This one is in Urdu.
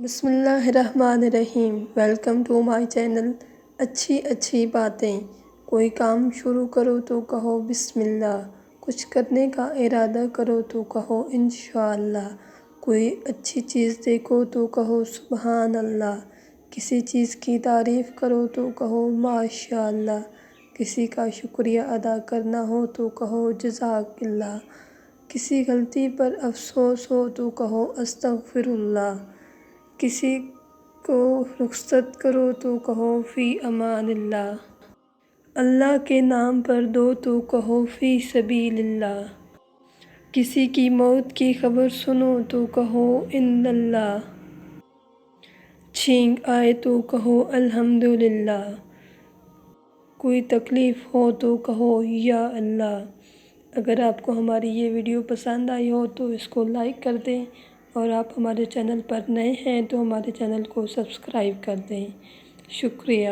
بسم اللہ الرحمن الرحیم۔ ویلکم ٹو مائی چینل اچھی باتیں۔ کوئی کام شروع کرو تو کہو بسم اللہ، کچھ کرنے کا ارادہ کرو تو کہو انشاءاللہ، کوئی اچھی چیز دیکھو تو کہو سبحان اللہ، کسی چیز کی تعریف کرو تو کہو ماشاءاللہ، کسی کا شکریہ ادا کرنا ہو تو کہو جزاک اللہ، کسی غلطی پر افسوس ہو تو کہو استغفر اللہ، کسی کو رخصت کرو تو کہو فی امان اللہ، اللہ کے نام پر دو تو کہو فی سبیل اللہ، کسی کی موت کی خبر سنو تو کہو ان اللہ، چھینک آئے تو کہو الحمدللہ، کوئی تکلیف ہو تو کہو یا اللہ۔ اگر آپ کو ہماری یہ ویڈیو پسند آئی ہو تو اس کو لائک کر دیں، اور آپ ہمارے چینل پر نئے ہیں تو ہمارے چینل کو سبسکرائب کر دیں۔ شکریہ۔